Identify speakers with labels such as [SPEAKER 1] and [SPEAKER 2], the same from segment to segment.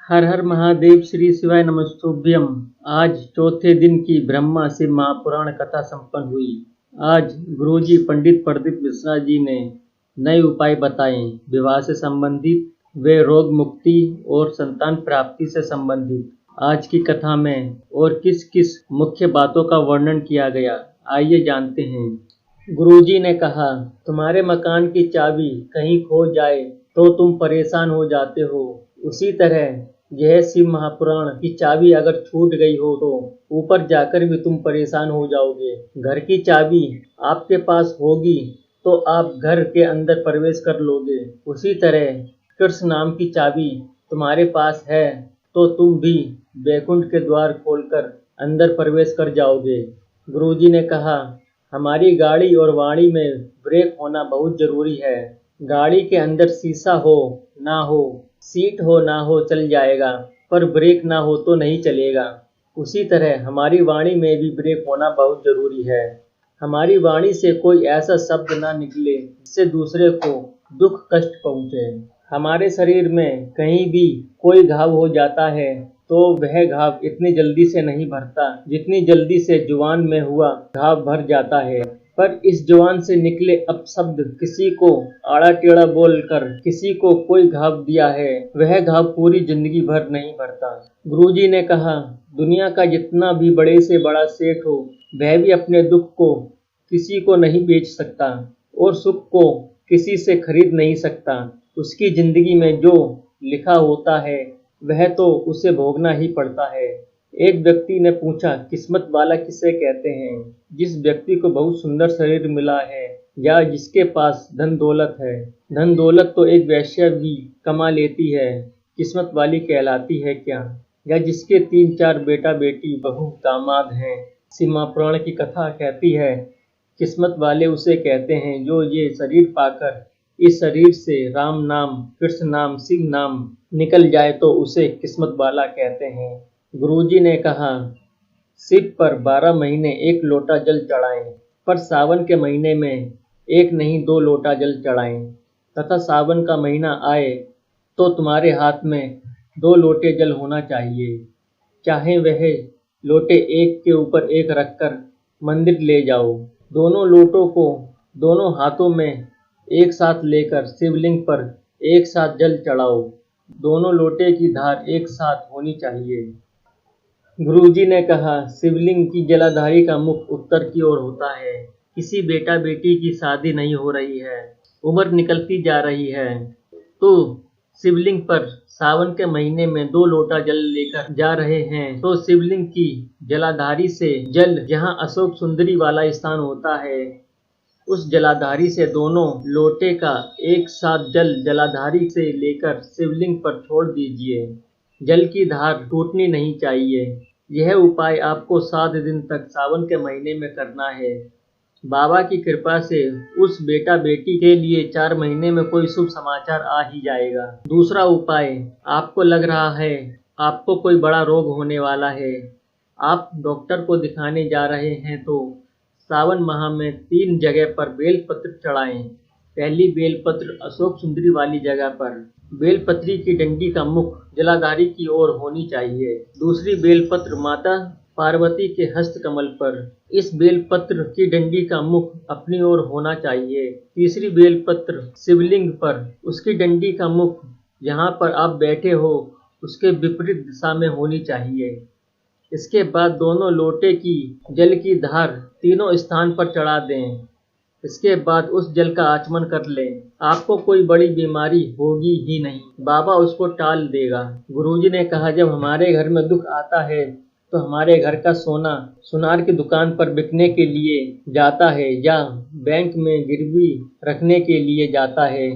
[SPEAKER 1] हर हर महादेव श्री शिवाय नमस्तुभ्यम। आज चौथे दिन की ब्रह्मा शिव महापुराण कथा संपन्न हुई। आज गुरुजी पंडित प्रदीप मिश्रा जी ने नए उपाय बताए विवाह से संबंधित व रोग मुक्ति और संतान प्राप्ति से संबंधित। आज की कथा में और किस किस मुख्य बातों का वर्णन किया गया, आइए जानते हैं। गुरुजी ने कहा, तुम्हारे मकान की चाबी कहीं खो जाए तो तुम परेशान हो जाते हो, उसी तरह यह शिव महापुराण की चाबी अगर छूट गई हो तो ऊपर जाकर भी तुम परेशान हो जाओगे। घर की चाबी आपके पास होगी तो आप घर के अंदर प्रवेश कर लोगे। उसी तरह कृष्ण नाम की चाबी तुम्हारे पास है तो तुम भी वैकुंठ के द्वार खोलकर अंदर प्रवेश कर जाओगे। गुरुजी ने कहा, हमारी गाड़ी और वाणी में ब्रेक होना बहुत जरूरी है। गाड़ी के अंदर शीशा हो ना हो, सीट हो ना हो चल जाएगा, पर ब्रेक ना हो तो नहीं चलेगा। उसी तरह हमारी वाणी में भी ब्रेक होना बहुत जरूरी है। हमारी वाणी से कोई ऐसा शब्द ना निकले जिससे दूसरे को दुख कष्ट पहुँचे। हमारे शरीर में कहीं भी कोई घाव हो जाता है तो वह घाव इतनी जल्दी से नहीं भरता जितनी जल्दी से जुबान में हुआ घाव भर जाता है। पर इस जुबान से निकले अपशब्द किसी को आड़ा टेढ़ा बोलकर किसी को कोई घाव दिया है, वह घाव पूरी जिंदगी भर नहीं भरता। गुरुजी ने कहा, दुनिया का जितना भी बड़े से बड़ा सेठ हो, वह भी अपने दुख को किसी को नहीं बेच सकता और सुख को किसी से खरीद नहीं सकता। उसकी जिंदगी में जो लिखा होता है वह तो उसे भोगना ही पड़ता है। एक व्यक्ति ने पूछा, किस्मत वाला किसे कहते हैं? जिस व्यक्ति को बहुत सुंदर शरीर मिला है या जिसके पास धन दौलत है। धन दौलत तो एक वैश्य भी कमा लेती है, किस्मत वाली कहलाती है क्या? या जिसके 3-4 बेटा बेटी बहू दामाद हैं। शिव महापुराण की कथा कहती है, किस्मत वाले उसे कहते हैं जो ये शरीर पाकर इस शरीर से राम नाम, कृष्ण नाम, शिव नाम निकल जाए तो उसे किस्मत वाला कहते हैं। गुरुजी ने कहा, शिव पर 12 महीने 1 लोटा जल चढ़ाएं, पर सावन के महीने में 1 नहीं 2 लोटा जल चढ़ाएं, तथा सावन का महीना आए तो तुम्हारे हाथ में 2 लोटे जल होना चाहिए। चाहे वह लोटे एक के ऊपर एक रखकर मंदिर ले जाओ। दोनों लोटों को दोनों हाथों में एक साथ लेकर शिवलिंग पर एक साथ जल चढ़ाओ। दोनों लोटे की धार एक साथ होनी चाहिए। गुरुजी ने कहा, शिवलिंग की जलाधारी का मुख उत्तर की ओर होता है। किसी बेटा बेटी की शादी नहीं हो रही है, उम्र निकलती जा रही है, तो शिवलिंग पर सावन के महीने में 2 लोटा जल लेकर जा रहे हैं तो शिवलिंग की जलाधारी से जल जहाँ अशोक सुंदरी वाला स्थान होता है, उस जलाधारी से दोनों लोटे का एक साथ जल जलाधारी से लेकर शिवलिंग पर छोड़ दीजिए। जल की धार टूटनी नहीं चाहिए। यह उपाय आपको 7 दिन तक सावन के महीने में करना है। बाबा की कृपा से उस बेटा बेटी के लिए 4 महीने में कोई शुभ समाचार आ ही जाएगा। दूसरा उपाय, आपको लग रहा है आपको कोई बड़ा रोग होने वाला है, आप डॉक्टर को दिखाने जा रहे हैं तो सावन माह में 3 जगह पर बेलपत्र चढ़ाएं। पहली बेलपत्र अशोक सुंदरी वाली जगह पर। बेलपत्री की डंडी का मुख जलाधारी की ओर होनी चाहिए। दूसरी बेलपत्र माता पार्वती के हस्त कमल पर। इस बेलपत्र की डंडी का मुख अपनी ओर होना चाहिए। तीसरी बेलपत्र शिवलिंग पर, उसकी डंडी का मुख जहाँ पर आप बैठे हो उसके विपरीत दिशा में होनी चाहिए। इसके बाद दोनों लोटे की जल की धार तीनों स्थान पर चढ़ा दें। इसके बाद उस जल का आचमन कर लें। आपको कोई बड़ी बीमारी होगी ही नहीं, बाबा उसको टाल देगा। गुरुजी ने कहा, जब हमारे घर में दुख आता है तो हमारे घर का सोना सुनार की दुकान पर बिकने के लिए जाता है या बैंक में गिरवी रखने के लिए जाता है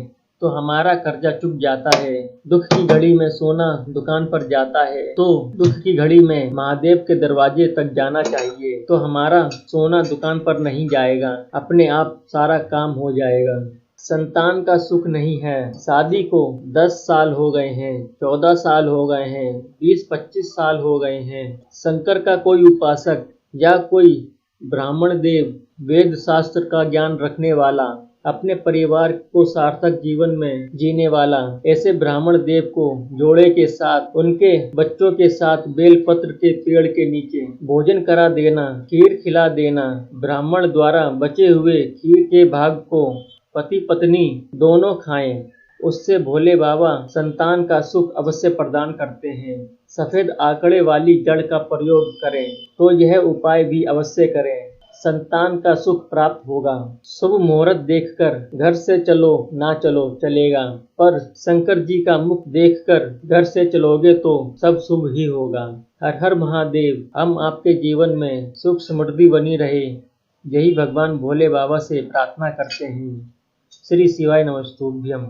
[SPEAKER 1] तो हमारा कर्जा चुक जाता है। दुख की घड़ी में सोना दुकान पर जाता है तो दुख की घड़ी में महादेव के दरवाजे तक जाना चाहिए तो हमारा सोना दुकान पर नहीं जाएगा, अपने आप सारा काम हो जाएगा। संतान का सुख नहीं है। शादी को 10 साल हो गए हैं, 14 साल हो गए हैं, 20-25 साल हो गए हैं। शंकर का कोई उपासक या कोई ब्राह्मण देव वेद शास्त्र का ज्ञान रखने वाला अपने परिवार को सार्थक जीवन में जीने वाला ऐसे ब्राह्मण देव को जोड़े के साथ उनके बच्चों के साथ बेलपत्र के पेड़ के नीचे भोजन करा देना, खीर खिला देना। ब्राह्मण द्वारा बचे हुए खीर के भाग को पति पत्नी दोनों खाएं। उससे भोले बाबा संतान का सुख अवश्य प्रदान करते हैं। सफेद आंकड़े वाली जड़ का प्रयोग करें तो यह उपाय भी अवश्य करें, संतान का सुख प्राप्त होगा। शुभ मुहूर्त देखकर घर से चलो ना चलो चलेगा, पर शंकर जी का मुख देखकर घर से चलोगे तो सब शुभ ही होगा। हर हर महादेव। हम आपके जीवन में सुख समृद्धि बनी रहे, यही भगवान भोले बाबा से प्रार्थना करते हैं। श्री शिवाय नमस्तुभ्यम।